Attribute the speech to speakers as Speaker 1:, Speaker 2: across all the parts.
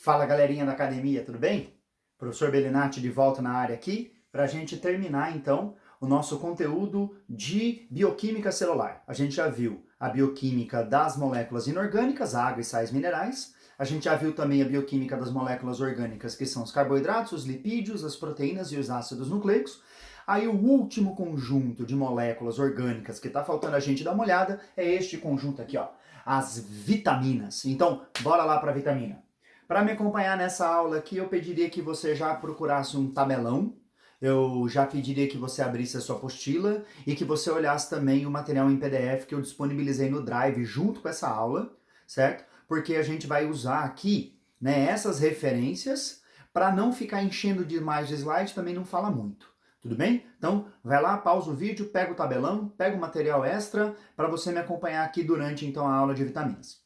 Speaker 1: Fala galerinha da academia, tudo bem? Professor Bellinati de volta na área aqui para a gente terminar então o nosso conteúdo de bioquímica celular. A gente já viu a bioquímica das moléculas inorgânicas, água e sais minerais. A gente já viu também a bioquímica das moléculas orgânicas, que são os carboidratos, os lipídios, as proteínas e os ácidos nucleicos. Aí o último conjunto de moléculas orgânicas que está faltando a gente dar uma olhada é este conjunto aqui, ó, as vitaminas. Então, bora lá para a vitamina. Para me acompanhar nessa aula aqui, eu pediria que você já procurasse um tabelão, eu já pediria que você abrisse a sua apostila e que você olhasse também o material em PDF que eu disponibilizei no Drive junto com essa aula, certo? Porque a gente vai usar aqui, né, essas referências para não ficar enchendo demais o slide, também não fala muito. Tudo bem? Então, vai lá, pausa o vídeo, pega o tabelão, pega o material extra para você me acompanhar aqui durante então a aula de vitaminas.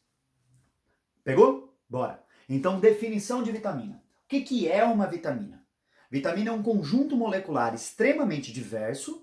Speaker 1: Pegou? Bora! Então, definição de vitamina. O que é uma vitamina? Vitamina é um conjunto molecular extremamente diverso.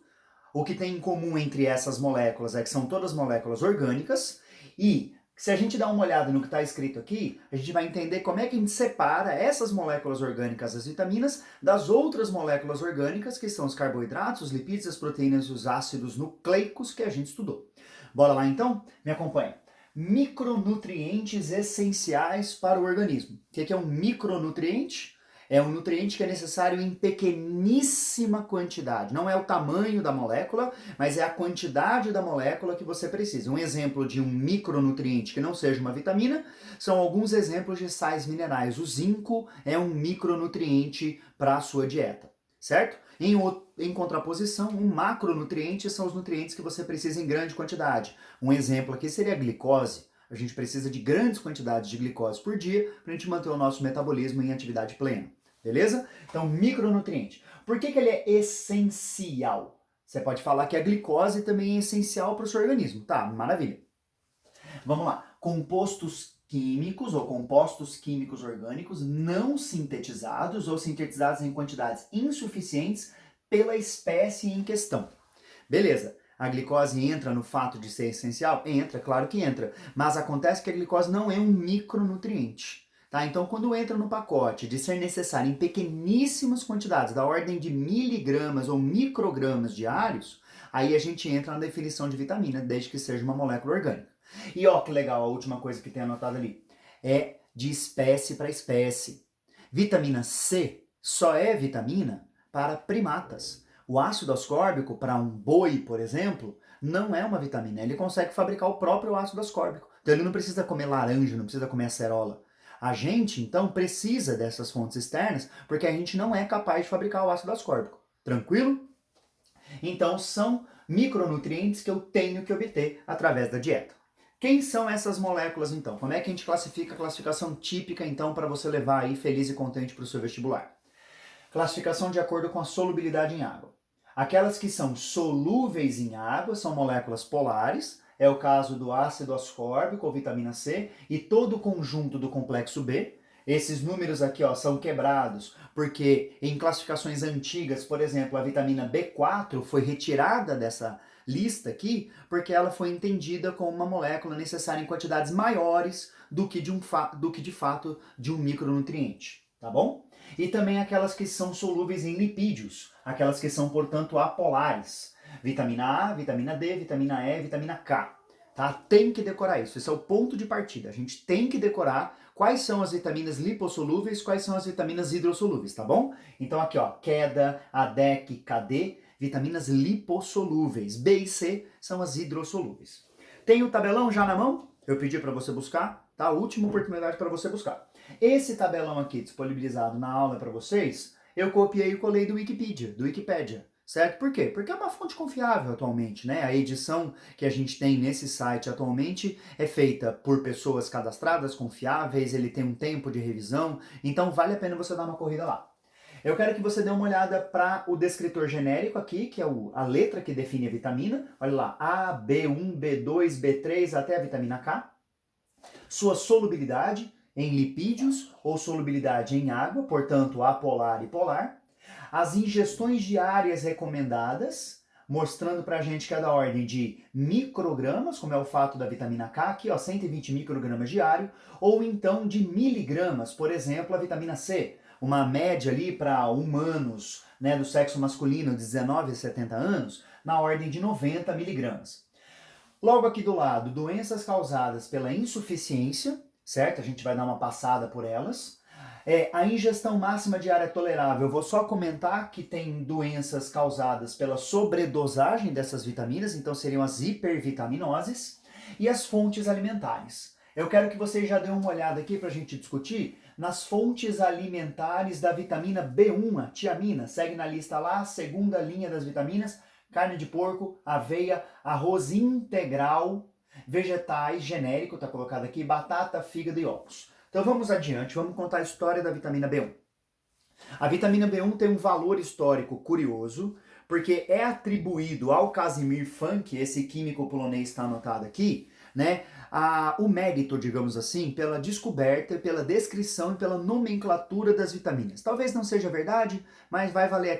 Speaker 1: O que tem em comum entre essas moléculas é que são todas moléculas orgânicas. E se a gente dá uma olhada no que está escrito aqui, a gente vai entender como é que a gente separa essas moléculas orgânicas, as vitaminas, das outras moléculas orgânicas, que são os carboidratos, os lipídios, as proteínas e os ácidos nucleicos que a gente estudou. Bora lá então? Me acompanha. Micronutrientes essenciais para o organismo. O que é um micronutriente? É um nutriente que é necessário em pequeníssima quantidade. Não é o tamanho da molécula, mas é a quantidade da molécula que você precisa. Um exemplo de um micronutriente que não seja uma vitamina são alguns exemplos de sais minerais. O zinco é um micronutriente para a sua dieta, certo? Em contraposição, um macronutriente são os nutrientes que você precisa em grande quantidade. Um exemplo aqui seria a glicose. A gente precisa de grandes quantidades de glicose por dia para a gente manter o nosso metabolismo em atividade plena. Beleza? Então, micronutriente. Por que ele é essencial? Você pode falar que a glicose também é essencial para o seu organismo. Tá, maravilha. Vamos lá. Compostos químicos ou compostos químicos orgânicos não sintetizados ou sintetizados em quantidades insuficientes pela espécie em questão. Beleza. A glicose entra no fato de ser essencial? Entra, claro que entra. Mas acontece que a glicose não é um micronutriente. Tá? Então, quando entra no pacote de ser necessário em pequeníssimas quantidades, da ordem de miligramas ou microgramas diários, aí a gente entra na definição de vitamina, desde que seja uma molécula orgânica. E ó que legal, a última coisa que tem anotado ali. É de espécie para espécie. Vitamina C só é vitamina para primatas. O ácido ascórbico, para um boi, por exemplo, não é uma vitamina. Ele consegue fabricar o próprio ácido ascórbico. Então ele não precisa comer laranja, não precisa comer acerola. A gente, então, precisa dessas fontes externas porque a gente não é capaz de fabricar o ácido ascórbico. Tranquilo? Então são micronutrientes que eu tenho que obter através da dieta. Quem são essas moléculas, então? Como é que a gente classifica a classificação típica, então, para você levar aí feliz e contente para o seu vestibular? Classificação de acordo com a solubilidade em água. Aquelas que são solúveis em água são moléculas polares, é o caso do ácido ascórbico ou vitamina C e todo o conjunto do complexo B. Esses números aqui, ó, são quebrados porque em classificações antigas, por exemplo, a vitamina B4 foi retirada dessa lista aqui porque ela foi entendida como uma molécula necessária em quantidades maiores do que de fato de um micronutriente, tá bom? E também aquelas que são solúveis em lipídios, aquelas que são, portanto, apolares. Vitamina A, vitamina D, vitamina E, vitamina K. Tá? Tem que decorar isso, esse é o ponto de partida. A gente tem que decorar quais são as vitaminas lipossolúveis, quais são as vitaminas hidrossolúveis, tá bom? Então aqui, ó, queda, ADEC, KD, vitaminas lipossolúveis. B e C são as hidrossolúveis. Tem o tabelão já na mão? Eu pedi para você buscar, tá? Última oportunidade para você buscar. Esse tabelão aqui disponibilizado na aula para vocês, eu copiei e colei do Wikipédia, certo? Por quê? Porque é uma fonte confiável atualmente, né? A edição que a gente tem nesse site atualmente é feita por pessoas cadastradas, confiáveis, ele tem um tempo de revisão, então vale a pena você dar uma corrida lá. Eu quero que você dê uma olhada para o descritor genérico aqui, que é a letra que define a vitamina. Olha lá, A, B1, B2, B3 até a vitamina K. Sua solubilidade em lipídios ou solubilidade em água, portanto apolar e polar. As ingestões diárias recomendadas, mostrando pra gente que é da ordem de microgramas, como é o fato da vitamina K, aqui ó, 120 microgramas diário, ou então de miligramas, por exemplo, a vitamina C, uma média ali para humanos, né, do sexo masculino de 19 a 70 anos, na ordem de 90 miligramas. Logo aqui do lado, doenças causadas pela insuficiência, certo? A gente vai dar uma passada por elas. A ingestão máxima diária tolerável, eu vou só comentar que tem doenças causadas pela sobredosagem dessas vitaminas, então seriam as hipervitaminoses, e as fontes alimentares. Eu quero que vocês já dêem uma olhada aqui para a gente discutir nas fontes alimentares da vitamina B1, a tiamina. Segue na lista lá, segunda linha das vitaminas, carne de porco, aveia, arroz integral, vegetais, genérico, está colocado aqui, batata, fígado e ovos. Então vamos adiante, vamos contar a história da vitamina B1. A vitamina B1 tem um valor histórico curioso, porque é atribuído ao Casimir Funk, esse químico polonês está anotado aqui, né, o mérito, digamos assim, pela descoberta, pela descrição e pela nomenclatura das vitaminas. Talvez não seja verdade, mas vai valer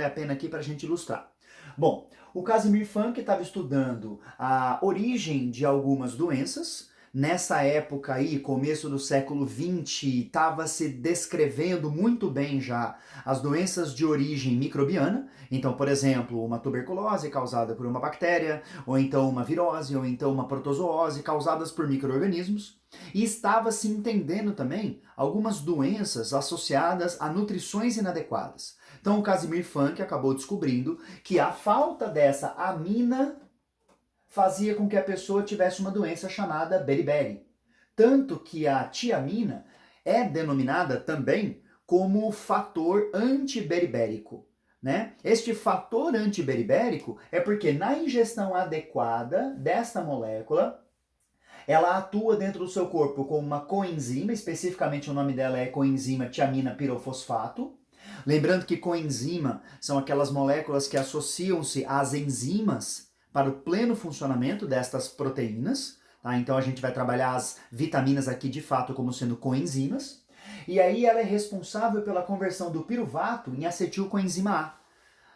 Speaker 1: a pena aqui para a gente ilustrar. Bom, o Casimir Funk estava estudando a origem de algumas doenças. Nessa época aí, começo do século XX, estava se descrevendo muito bem já as doenças de origem microbiana. Então, por exemplo, uma tuberculose causada por uma bactéria, ou então uma virose, ou então uma protozoose causadas por micro-organismos. E estava se entendendo também algumas doenças associadas a nutrições inadequadas. Então, o Casimir Funk acabou descobrindo que a falta dessa amina fazia com que a pessoa tivesse uma doença chamada beriberi. Tanto que a tiamina é denominada também como fator antiberibérico. Né? Este fator antiberibérico é porque na ingestão adequada desta molécula, ela atua dentro do seu corpo como uma coenzima, especificamente o nome dela é coenzima tiamina pirofosfato. Lembrando que coenzima são aquelas moléculas que associam-se às enzimas para o pleno funcionamento destas proteínas, tá? Então a gente vai trabalhar as vitaminas aqui de fato como sendo coenzimas, e aí ela é responsável pela conversão do piruvato em acetilcoenzima A.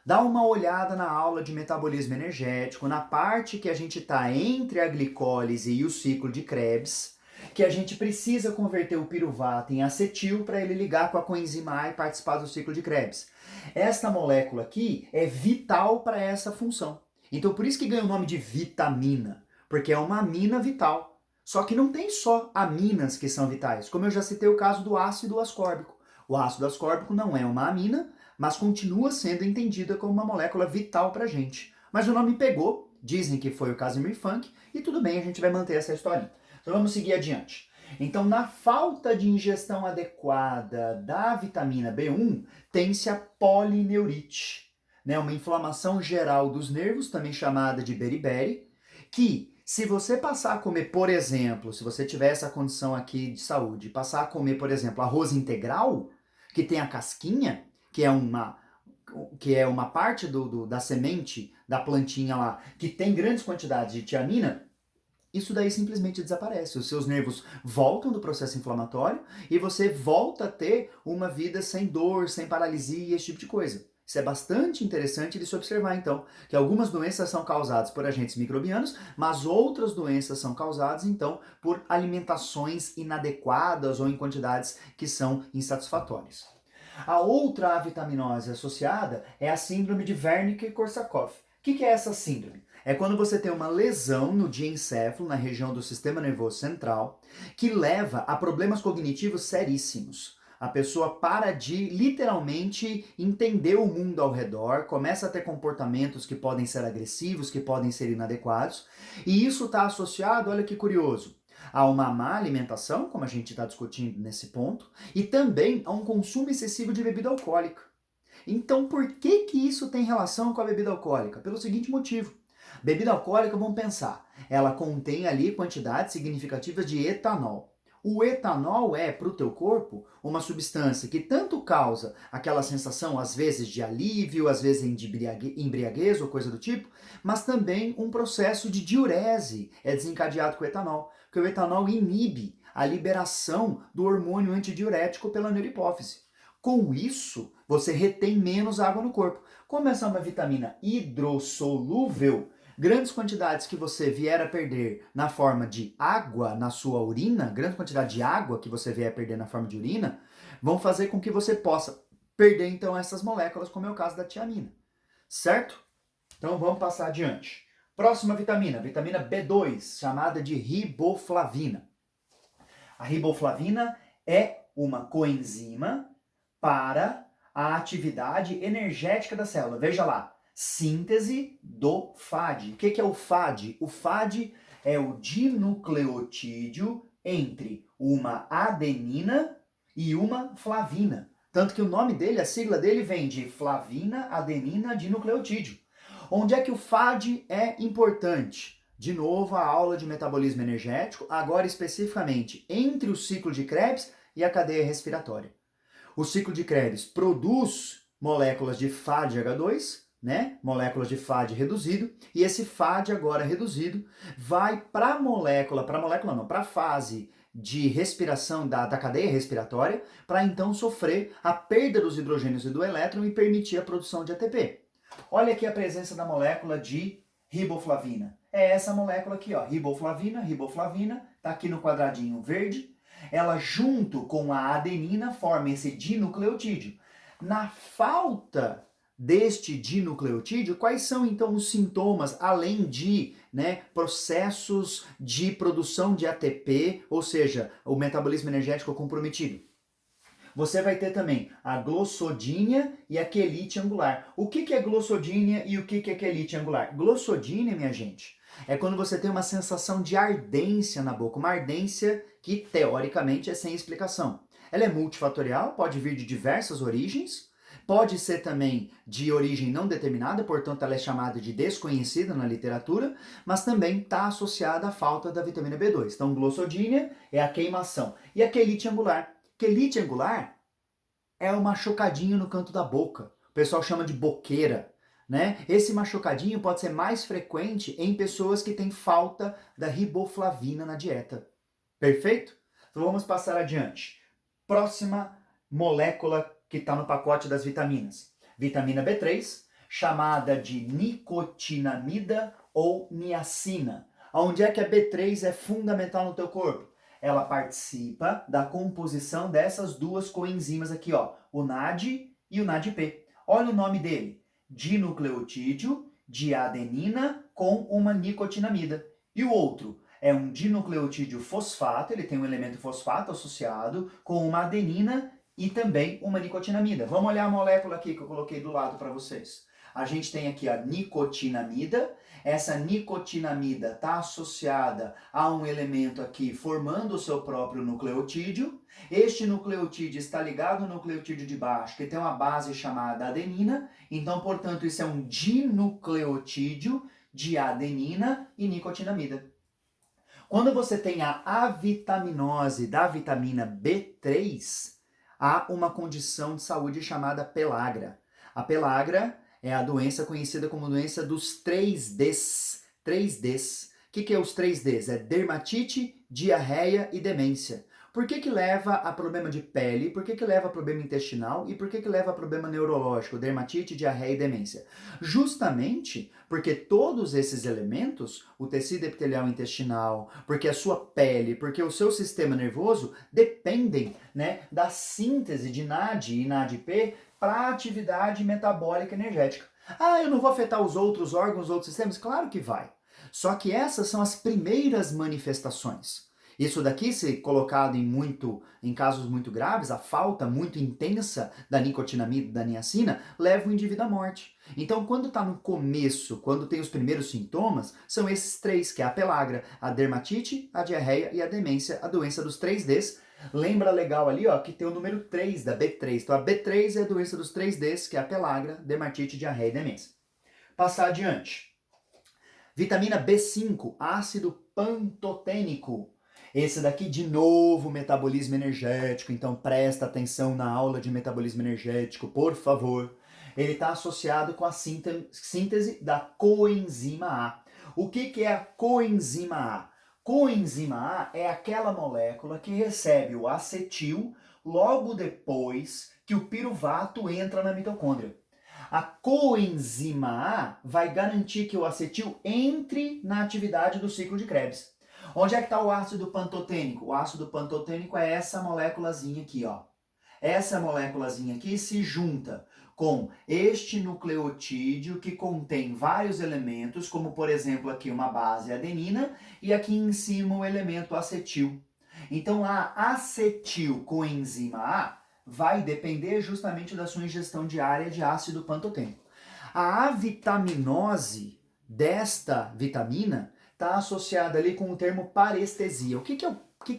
Speaker 1: Dá uma olhada na aula de metabolismo energético, na parte que a gente está entre a glicólise e o ciclo de Krebs, que a gente precisa converter o piruvato em acetil para ele ligar com a coenzima A e participar do ciclo de Krebs. Esta molécula aqui é vital para essa função. Então por isso que ganha o nome de vitamina, porque é uma amina vital. Só que não tem só aminas que são vitais, como eu já citei o caso do ácido ascórbico. O ácido ascórbico não é uma amina, mas continua sendo entendida como uma molécula vital para a gente. Mas o nome pegou, dizem que foi o Casimir Funk, e tudo bem, a gente vai manter essa historinha. Então vamos seguir adiante. Então, na falta de ingestão adequada da vitamina B1, tem-se a polineurite, né, uma inflamação geral dos nervos, também chamada de beriberi, que se você passar a comer, por exemplo, se você tiver essa condição aqui de saúde, passar a comer, por exemplo, arroz integral, que tem a casquinha, que é uma parte da semente da plantinha lá, que tem grandes quantidades de tiamina, isso daí simplesmente desaparece. Os seus nervos voltam do processo inflamatório e você volta a ter uma vida sem dor, sem paralisia, esse tipo de coisa. Isso é bastante interessante de se observar, então, que algumas doenças são causadas por agentes microbianos, mas outras doenças são causadas, então, por alimentações inadequadas ou em quantidades que são insatisfatórias. A outra avitaminose associada é a síndrome de Wernicke-Korsakoff. O que é essa síndrome? É quando você tem uma lesão no diencéfalo, na região do sistema nervoso central, que leva a problemas cognitivos seríssimos. A pessoa para de literalmente entender o mundo ao redor, começa a ter comportamentos que podem ser agressivos, que podem ser inadequados, e isso está associado, olha que curioso, a uma má alimentação, como a gente está discutindo nesse ponto, e também a um consumo excessivo de bebida alcoólica. Então, por que isso tem relação com a bebida alcoólica? Pelo seguinte motivo. Bebida alcoólica, vamos pensar, ela contém ali quantidades significativas de etanol. O etanol é, para o teu corpo, uma substância que tanto causa aquela sensação, às vezes, de alívio, às vezes de embriaguez ou coisa do tipo, mas também um processo de diurese é desencadeado com o etanol, porque o etanol inibe a liberação do hormônio antidiurético pela neurohipófise. Com isso, você retém menos água no corpo. Como essa é uma vitamina hidrossolúvel, grandes quantidades que você vier a perder na forma de água na sua urina, grande quantidade de água que você vier a perder na forma de urina, vão fazer com que você possa perder então essas moléculas, como é o caso da tiamina. Certo? Então vamos passar adiante. Próxima vitamina, vitamina B2, chamada de riboflavina. A riboflavina é uma coenzima para a atividade energética da célula. Veja lá, síntese do FAD. O que é o FAD? O FAD é o dinucleotídeo entre uma adenina e uma flavina. Tanto que o nome dele, a sigla dele vem de flavina, adenina, dinucleotídeo. Onde é que o FAD é importante? De novo, a aula de metabolismo energético, agora especificamente entre o ciclo de Krebs e a cadeia respiratória. O ciclo de Krebs produz moléculas de FADH2, né? Moléculas de FAD reduzido, e esse FAD agora reduzido vai para a fase de respiração da cadeia respiratória, para então sofrer a perda dos hidrogênios e do elétron e permitir a produção de ATP. Olha aqui a presença da molécula de riboflavina. É essa molécula aqui, ó, riboflavina, tá aqui no quadradinho verde. Ela junto com a adenina forma esse dinucleotídeo. Na falta deste dinucleotídeo, quais são então os sintomas, além de processos de produção de ATP, ou seja, o metabolismo energético comprometido? Você vai ter também a glossodínia e a quelite angular. O que é glossodínia e o que é quelite angular? Glossodínia, minha gente, é quando você tem uma sensação de ardência na boca, uma ardência que teoricamente é sem explicação. Ela é multifatorial, pode vir de diversas origens, pode ser também de origem não determinada, portanto ela é chamada de desconhecida na literatura, mas também está associada à falta da vitamina B2. Então glossodínia é a queimação. E a quelite angular? Quelite angular é o machucadinho no canto da boca. O pessoal chama de boqueira, né? Esse machucadinho pode ser mais frequente em pessoas que têm falta da riboflavina na dieta. Perfeito? Então vamos passar adiante. Próxima molécula que está no pacote das vitaminas. Vitamina B3, chamada de nicotinamida ou niacina. Onde é que a B3 é fundamental no teu corpo? Ela participa da composição dessas duas coenzimas aqui, ó, o NAD e o NADP. Olha o nome dele, dinucleotídeo de adenina com uma nicotinamida. E o outro é um dinucleotídeo fosfato, ele tem um elemento fosfato associado com uma adenina e também uma nicotinamida. Vamos olhar a molécula aqui que eu coloquei do lado para vocês. A gente tem aqui a nicotinamida. Essa nicotinamida está associada a um elemento aqui formando o seu próprio nucleotídeo. Este nucleotídeo está ligado ao nucleotídeo de baixo, que tem uma base chamada adenina. Então, portanto, isso é um dinucleotídeo de adenina e nicotinamida. Quando você tem a avitaminose da vitamina B3, há uma condição de saúde chamada pelagra. A pelagra é a doença conhecida como doença dos 3Ds. 3Ds. O que é os 3Ds? É dermatite, diarreia e demência. Por que leva a problema de pele? Por que leva a problema intestinal? E por que leva a problema neurológico? Dermatite, diarreia e demência. Justamente porque todos esses elementos, o tecido epitelial intestinal, porque a sua pele, porque o seu sistema nervoso, dependem da síntese de NAD e NADP para a atividade metabólica energética. Ah, eu não vou afetar os outros órgãos, os outros sistemas? Claro que vai. Só que essas são as primeiras manifestações. Isso daqui, se colocado em casos muito graves, a falta muito intensa da nicotinamida, da niacina, leva o indivíduo à morte. Então, quando está no começo, quando tem os primeiros sintomas, são esses três, que é a pelagra, a dermatite, a diarreia e a demência, a doença dos 3Ds. Lembra legal ali, ó, que tem o número 3 da B3. Então, a B3 é a doença dos 3Ds, que é a pelagra, dermatite, diarreia e demência. Passar adiante. Vitamina B5, ácido pantotênico. Esse daqui, de novo, metabolismo energético, então presta atenção na aula de metabolismo energético, por favor. Ele está associado com a síntese da coenzima A. O que é a coenzima A? Coenzima A é aquela molécula que recebe o acetil logo depois que o piruvato entra na mitocôndria. A coenzima A vai garantir que o acetil entre na atividade do ciclo de Krebs. Onde é que está o ácido pantotênico? O ácido pantotênico é essa moléculazinha aqui, ó. Essa moléculazinha aqui se junta com este nucleotídeo que contém vários elementos, como por exemplo aqui uma base adenina e aqui em cima o elemento acetil. Então a acetilcoenzima A vai depender justamente da sua ingestão diária de ácido pantotênico. A avitaminose desta vitamina está associada ali com o termo parestesia. O que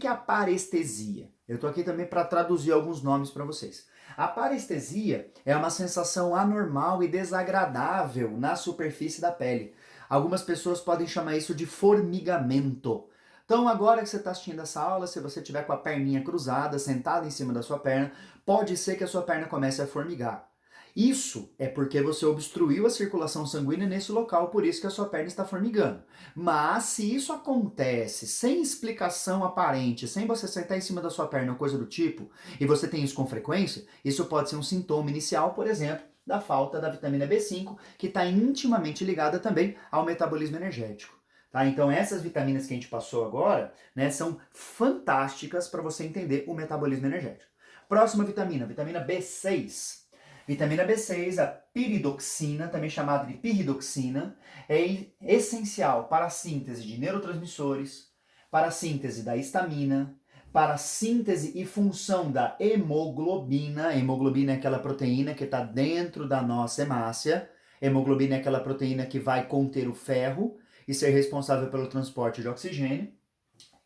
Speaker 1: é a parestesia? Eu estou aqui também para traduzir alguns nomes para vocês. A parestesia é uma sensação anormal e desagradável na superfície da pele. Algumas pessoas podem chamar isso de formigamento. Então, agora que você está assistindo essa aula, se você estiver com a perninha cruzada, sentada em cima da sua perna, pode ser que a sua perna comece a formigar. Isso é porque você obstruiu a circulação sanguínea nesse local, por isso que a sua perna está formigando. Mas se isso acontece sem explicação aparente, sem você sentar em cima da sua perna ou coisa do tipo, e você tem isso com frequência, isso pode ser um sintoma inicial, por exemplo, da falta da vitamina B5, que está intimamente ligada também ao metabolismo energético. Tá? Então essas vitaminas que a gente passou agora, né, são fantásticas para você entender o metabolismo energético. Próxima vitamina, vitamina B6. Vitamina B6, a piridoxina, também chamada de piridoxina, é essencial para a síntese de neurotransmissores, para a síntese da histamina, para a síntese e função da hemoglobina. A hemoglobina é aquela proteína que está dentro da nossa hemácia. Hemoglobina é aquela proteína que vai conter o ferro e ser responsável pelo transporte de oxigênio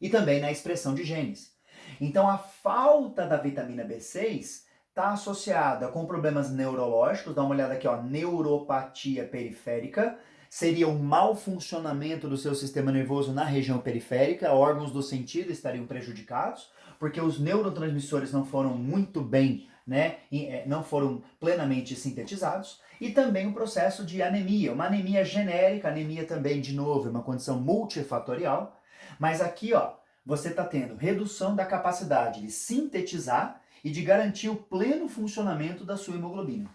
Speaker 1: e também na expressão de genes. Então a falta da vitamina B6 está associada com problemas neurológicos, dá uma olhada aqui, ó, neuropatia periférica, seria um mau funcionamento do seu sistema nervoso na região periférica, órgãos do sentido estariam prejudicados, porque os neurotransmissores não foram muito bem, né, não foram plenamente sintetizados, e também o processo de anemia, uma anemia genérica, anemia também, de novo, é uma condição multifatorial, mas aqui, ó, você está tendo redução da capacidade de sintetizar e de garantir o pleno funcionamento da sua hemoglobina.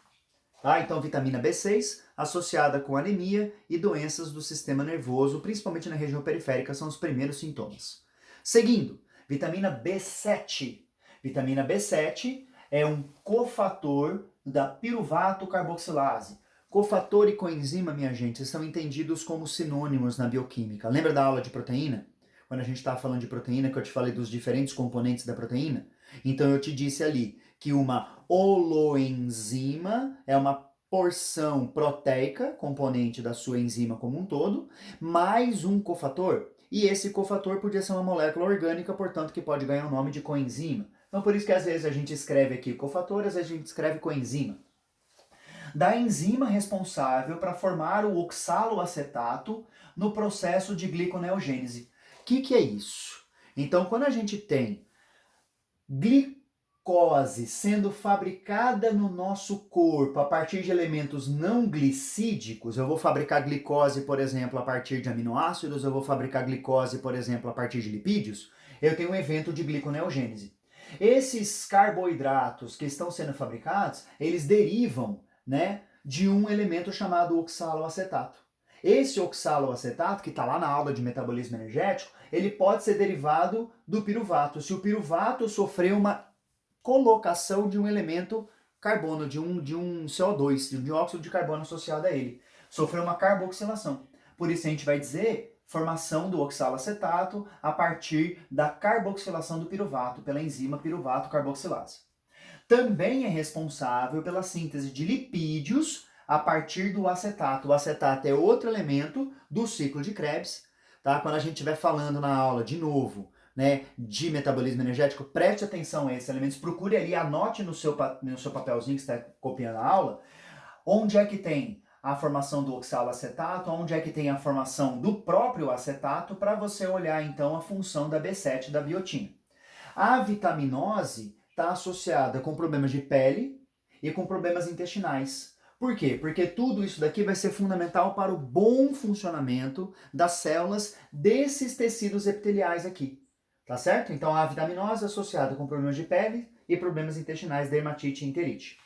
Speaker 1: Tá? Então, vitamina B6 associada com anemia e doenças do sistema nervoso, principalmente na região periférica, são os primeiros sintomas. Seguindo, vitamina B7. Vitamina B7 é um cofator da piruvato carboxilase. Cofator e coenzima, minha gente, são entendidos como sinônimos na bioquímica. Lembra da aula de proteína? Quando a gente estava falando de proteína, que eu te falei dos diferentes componentes da proteína? Então eu te disse ali que uma holoenzima é uma porção proteica, componente da sua enzima como um todo, mais um cofator. E esse cofator podia ser uma molécula orgânica, portanto que pode ganhar o nome de coenzima. Então por isso que às vezes a gente escreve aqui cofator, às vezes a gente escreve coenzima. Da enzima responsável para formar o oxaloacetato no processo de gliconeogênese. O que é isso? Então quando a gente tem glicose sendo fabricada no nosso corpo a partir de elementos não glicídicos, eu vou fabricar glicose, por exemplo, a partir de aminoácidos, eu vou fabricar glicose, por exemplo, a partir de lipídios, eu tenho um evento de gliconeogênese. Esses carboidratos que estão sendo fabricados, eles derivam, né, de um elemento chamado oxaloacetato. Esse oxaloacetato, que está lá na aula de metabolismo energético, ele pode ser derivado do piruvato. Se o piruvato sofreu uma colocação de um elemento carbono, de um CO2, de um dióxido de carbono associado a ele. Sofreu uma carboxilação. Por isso a gente vai dizer formação do oxaloacetato a partir da carboxilação do piruvato, pela enzima piruvato carboxilase. Também é responsável pela síntese de lipídios a partir do acetato. O acetato é outro elemento do ciclo de Krebs. Tá? Quando a gente estiver falando na aula, de novo, né, de metabolismo energético, preste atenção a esses elementos, procure ali, anote no seu papelzinho que está copiando a aula, onde é que tem a formação do oxaloacetato, onde é que tem a formação do próprio acetato, para você olhar então a função da B7 da biotina. A vitaminose está associada com problemas de pele e com problemas intestinais. Por quê? Porque tudo isso daqui vai ser fundamental para o bom funcionamento das células desses tecidos epiteliais aqui. Tá certo? Então a vitaminose associada com problemas de pele e problemas intestinais, dermatite e enterite.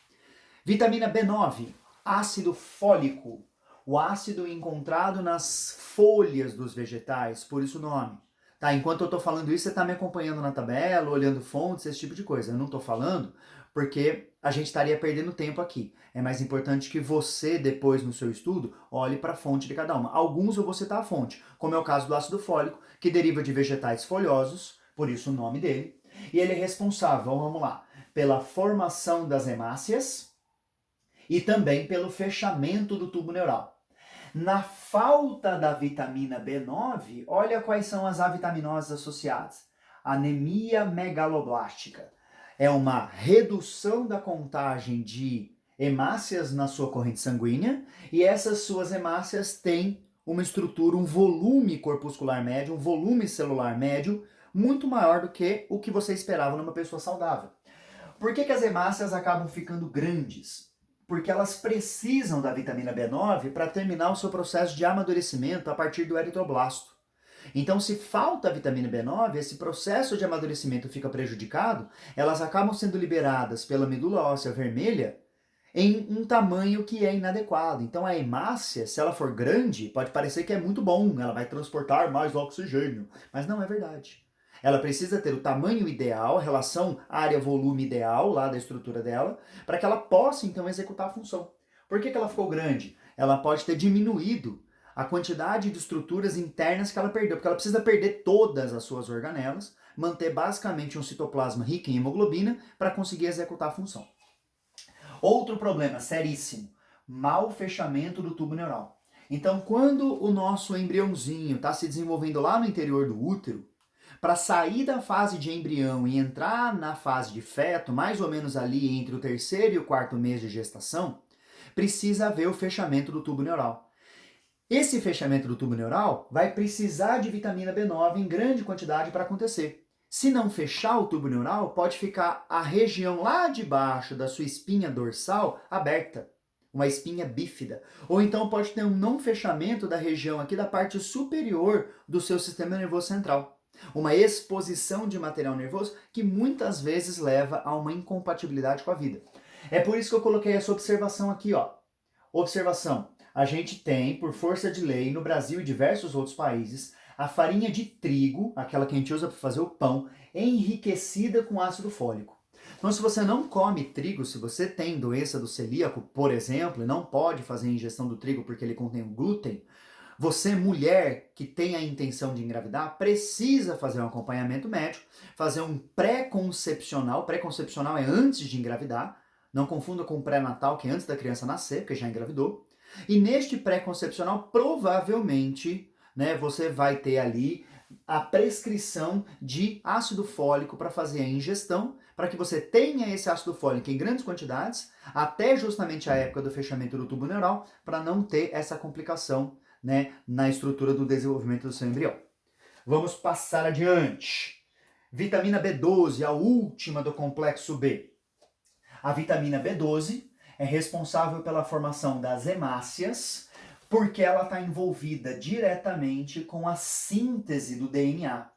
Speaker 1: Vitamina B9, ácido fólico, o ácido encontrado nas folhas dos vegetais, por isso o nome. Tá, enquanto eu estou falando isso, você está me acompanhando na tabela, olhando fontes, esse tipo de coisa. Eu não estou falando porque a gente estaria perdendo tempo aqui. É mais importante que você, depois no seu estudo, olhe para a fonte de cada uma. Alguns eu vou citar a fonte, como é o caso do ácido fólico, que deriva de vegetais folhosos, por isso o nome dele. E ele é responsável, vamos lá, pela formação das hemácias e também pelo fechamento do tubo neural. Na falta da vitamina B9, olha quais são as avitaminoses associadas. Anemia megaloblástica. É uma redução da contagem de hemácias na sua corrente sanguínea e essas suas hemácias têm uma estrutura, um volume corpuscular médio, um volume celular médio muito maior do que o que você esperava numa pessoa saudável. Por que as hemácias acabam ficando grandes? Porque elas precisam da vitamina B9 para terminar o seu processo de amadurecimento a partir do eritroblasto. Então, se falta a vitamina B9, esse processo de amadurecimento fica prejudicado, elas acabam sendo liberadas pela medula óssea vermelha em um tamanho que é inadequado. Então, a hemácia, se ela for grande, pode parecer que é muito bom, ela vai transportar mais oxigênio, mas não é verdade. Ela precisa ter o tamanho ideal, a relação área-volume ideal lá da estrutura dela, para que ela possa então executar a função. Por que ela ficou grande? Ela pode ter diminuído a quantidade de estruturas internas que ela perdeu, porque ela precisa perder todas as suas organelas, manter basicamente um citoplasma rico em hemoglobina para conseguir executar a função. Outro problema seríssimo, mau fechamento do tubo neural. Então, quando o nosso embriãozinho está se desenvolvendo lá no interior do útero, para sair da fase de embrião e entrar na fase de feto, mais ou menos ali entre o terceiro e o quarto mês de gestação, precisa haver o fechamento do tubo neural. Esse fechamento do tubo neural vai precisar de vitamina B9 em grande quantidade para acontecer. Se não fechar o tubo neural, pode ficar a região lá de baixo da sua espinha dorsal aberta, uma espinha bífida. Ou então pode ter um não fechamento da região aqui da parte superior do seu sistema nervoso central. Uma exposição de material nervoso que muitas vezes leva a uma incompatibilidade com a vida. É por isso que eu coloquei essa observação aqui, ó. Observação. A gente tem, por força de lei, no Brasil e diversos outros países, a farinha de trigo, aquela que a gente usa para fazer o pão, enriquecida com ácido fólico. Então, se você não come trigo, se você tem doença do celíaco, por exemplo, e não pode fazer a ingestão do trigo porque ele contém glúten, você, mulher que tem a intenção de engravidar, precisa fazer um acompanhamento médico, fazer um pré-concepcional. Pré-concepcional é antes de engravidar, não confunda com pré-natal, que é antes da criança nascer, porque já engravidou. E neste pré-concepcional, provavelmente, né, você vai ter ali a prescrição de ácido fólico para fazer a ingestão, para que você tenha esse ácido fólico em grandes quantidades, até justamente a época do fechamento do tubo neural, para não ter essa complicação, né, na estrutura do desenvolvimento do seu embrião. Vamos passar adiante. Vitamina B12, a última do complexo B. A vitamina B12 é responsável pela formação das hemácias, porque ela está envolvida diretamente com a síntese do DNA.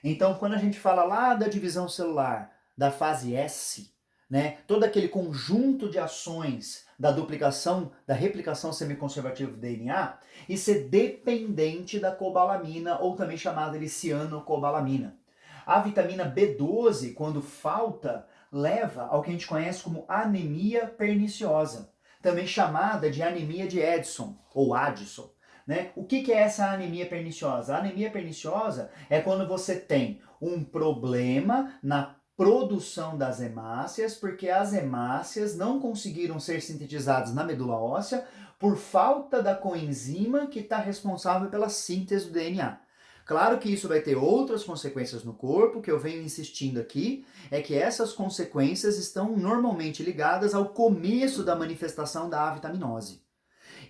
Speaker 1: Então, quando a gente fala lá da divisão celular, da fase S, né, todo aquele conjunto de ações da duplicação, da replicação semiconservativa do DNA, isso é dependente da cobalamina, ou também chamada de cianocobalamina. A vitamina B12, quando falta, leva ao que a gente conhece como anemia perniciosa, também chamada de anemia de Addison, ou Addison. Né? O que é essa anemia perniciosa? A anemia perniciosa é quando você tem um problema na produção das hemácias, porque as hemácias não conseguiram ser sintetizadas na medula óssea por falta da coenzima que está responsável pela síntese do DNA. Claro que isso vai ter outras consequências no corpo, que eu venho insistindo aqui, é que essas consequências estão normalmente ligadas ao começo da manifestação da avitaminose.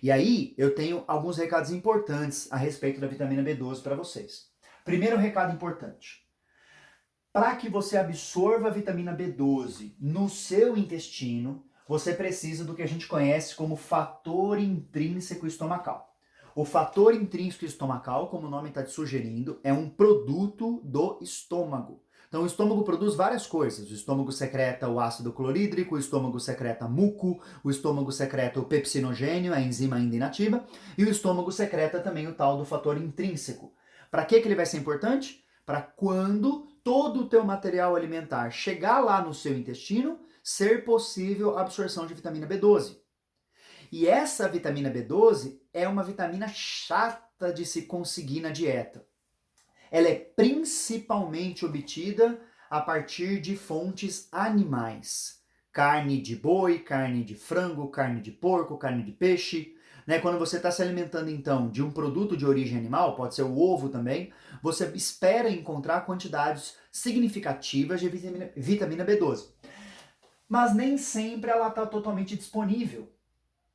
Speaker 1: E aí eu tenho alguns recados importantes a respeito da vitamina B12 para vocês. Primeiro recado importante. Para que você absorva a vitamina B12 no seu intestino, você precisa do que a gente conhece como fator intrínseco estomacal. O fator intrínseco estomacal, como o nome está te sugerindo, é um produto do estômago. Então, o estômago produz várias coisas. O estômago secreta o ácido clorídrico, o estômago secreta muco, o estômago secreta o pepsinogênio, a enzima ainda inativa, e o estômago secreta também o tal do fator intrínseco. Para que ele vai ser importante? Para quando todo o teu material alimentar chegar lá no seu intestino, ser possível a absorção de vitamina B12. E essa vitamina B12 é uma vitamina chata de se conseguir na dieta. Ela é principalmente obtida a partir de fontes animais. Carne de boi, carne de frango, carne de porco, carne de peixe. Né? Quando você está se alimentando, então, de um produto de origem animal, pode ser o ovo também, você espera encontrar quantidades significativas de vitamina B12. Mas nem sempre ela está totalmente disponível.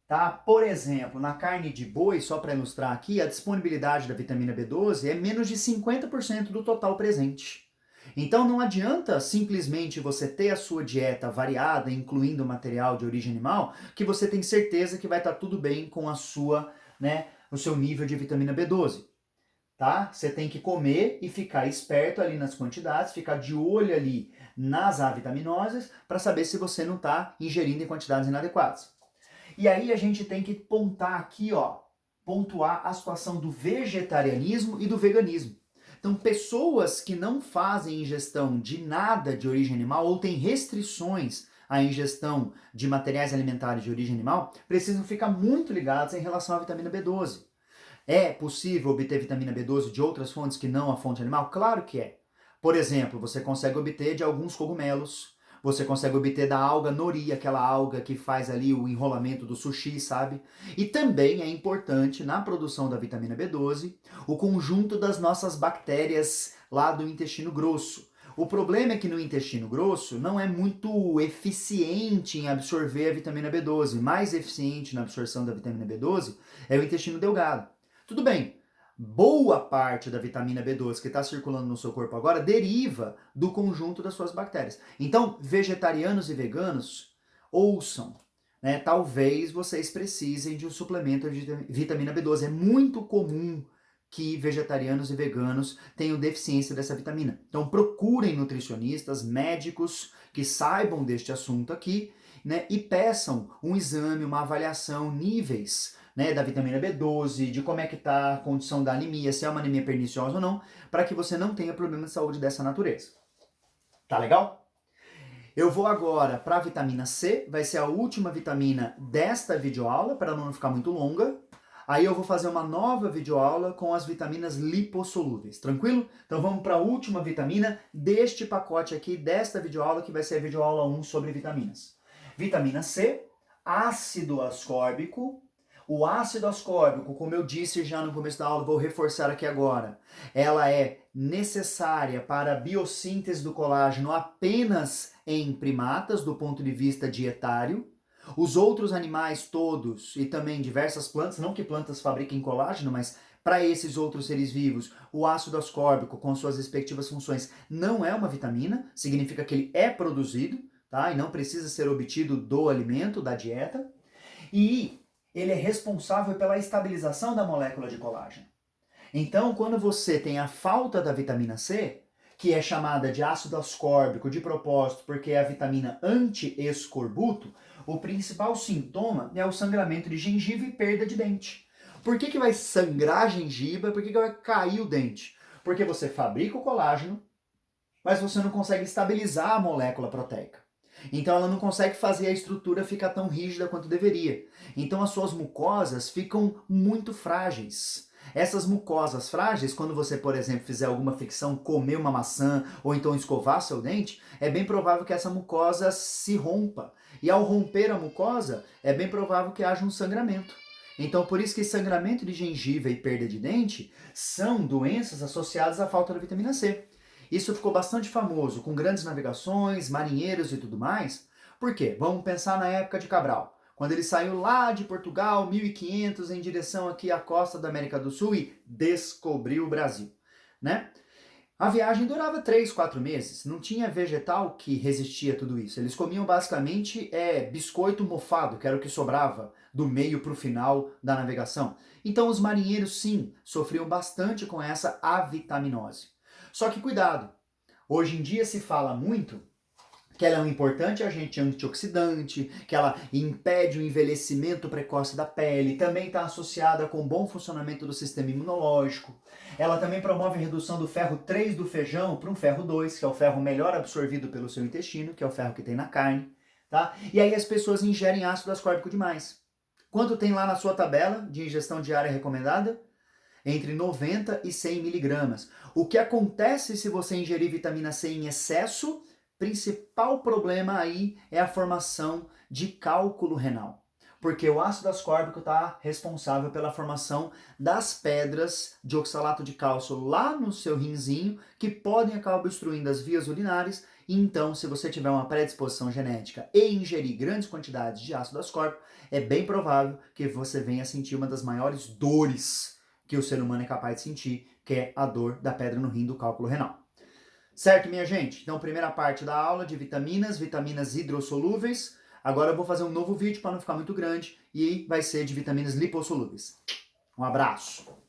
Speaker 1: Tá? Por exemplo, na carne de boi, só para ilustrar aqui, a disponibilidade da vitamina B12 é menos de 50% do total presente. Então não adianta simplesmente você ter a sua dieta variada, incluindo material de origem animal, que você tem certeza que vai estar tudo bem com a sua, né, o seu nível de vitamina B12. Tá? Você tem que comer e ficar esperto ali nas quantidades, ficar de olho ali nas avitaminoses para saber se você não está ingerindo em quantidades inadequadas. E aí a gente tem que pontuar aqui, ó, pontuar a situação do vegetarianismo e do veganismo. Então, pessoas que não fazem ingestão de nada de origem animal ou têm restrições à ingestão de materiais alimentares de origem animal, precisam ficar muito ligados em relação à vitamina B12. É possível obter vitamina B12 de outras fontes que não a fonte animal? Claro que é. Por exemplo, você consegue obter de alguns cogumelos, você consegue obter da alga nori, aquela alga que faz ali o enrolamento do sushi, sabe? E também é importante na produção da vitamina B12 o conjunto das nossas bactérias lá do intestino grosso. O problema é que no intestino grosso não é muito eficiente em absorver a vitamina B12. Mais eficiente na absorção da vitamina B12 é o intestino delgado. Tudo bem, boa parte da vitamina B12 que está circulando no seu corpo agora deriva do conjunto das suas bactérias. Então, vegetarianos e veganos, ouçam, né? Talvez vocês precisem de um suplemento de vitamina B12. É muito comum que vegetarianos e veganos tenham deficiência dessa vitamina. Então, procurem nutricionistas, médicos que saibam deste assunto aqui, né? E peçam um exame, uma avaliação, níveis, né, da vitamina B12, de como é que está a condição da anemia, se é uma anemia perniciosa ou não, para que você não tenha problema de saúde dessa natureza. Tá legal? Eu vou agora para a vitamina C, vai ser a última vitamina desta videoaula, para não ficar muito longa. Aí eu vou fazer uma nova videoaula com as vitaminas lipossolúveis, tranquilo? Então vamos para a última vitamina deste pacote aqui, desta videoaula, que vai ser a videoaula 1 sobre vitaminas. Vitamina C, ácido ascórbico. O ácido ascórbico, como eu disse já no começo da aula, vou reforçar aqui agora, ela é necessária para a biossíntese do colágeno apenas em primatas, do ponto de vista dietário. Os outros animais todos, e também diversas plantas, não que plantas fabriquem colágeno, mas para esses outros seres vivos, o ácido ascórbico, com suas respectivas funções, não é uma vitamina, significa que ele é produzido, tá? E não precisa ser obtido do alimento, da dieta. E ele é responsável pela estabilização da molécula de colágeno. Então, quando você tem a falta da vitamina C, que é chamada de ácido ascórbico de propósito porque é a vitamina anti-escorbuto, o principal sintoma é o sangramento de gengiva e perda de dente. Por que vai sangrar a gengiva? Por que vai cair o dente? Porque você fabrica o colágeno, mas você não consegue estabilizar a molécula proteica. Então ela não consegue fazer a estrutura ficar tão rígida quanto deveria. Então as suas mucosas ficam muito frágeis. Essas mucosas frágeis, quando você, por exemplo, fizer alguma fricção, comer uma maçã ou então escovar seu dente, é bem provável que essa mucosa se rompa. E ao romper a mucosa, é bem provável que haja um sangramento. Então por isso que sangramento de gengiva e perda de dente são doenças associadas à falta da vitamina C. Isso ficou bastante famoso, com grandes navegações, marinheiros e tudo mais. Por quê? Vamos pensar na época de Cabral, quando ele saiu lá de Portugal, 1500, em direção aqui à costa da América do Sul e descobriu o Brasil, né? A viagem durava 3, 4 meses, não tinha vegetal que resistia a tudo isso. Eles comiam basicamente biscoito mofado, que era o que sobrava do meio para o final da navegação. Então os marinheiros, sim, sofriam bastante com essa avitaminose. Só que cuidado, Hoje em dia se fala muito que ela é um importante agente antioxidante, que ela impede o envelhecimento precoce da pele, também está associada com o bom funcionamento do sistema imunológico. Ela também promove a redução do ferro 3 do feijão para um ferro 2, que é o ferro melhor absorvido pelo seu intestino, que é o ferro que tem na carne. Tá? E aí as pessoas ingerem ácido ascórbico demais. Quanto tem lá na sua tabela de ingestão diária recomendada? Entre 90 e 100 miligramas. O que acontece se você ingerir vitamina C em excesso? Principal problema aí é a formação de cálculo renal, porque o ácido ascórbico está responsável pela formação das pedras de oxalato de cálcio lá no seu rinzinho, que podem acabar obstruindo as vias urinárias. Então, se você tiver uma predisposição genética e ingerir grandes quantidades de ácido ascórbico, é bem provável que você venha sentir uma das maiores dores que o ser humano é capaz de sentir, que é a dor da pedra no rim do cálculo renal. Certo, minha gente? Então, primeira parte da aula de vitaminas hidrossolúveis. Agora eu vou fazer um novo vídeo para não ficar muito grande e vai ser de vitaminas lipossolúveis. Um abraço!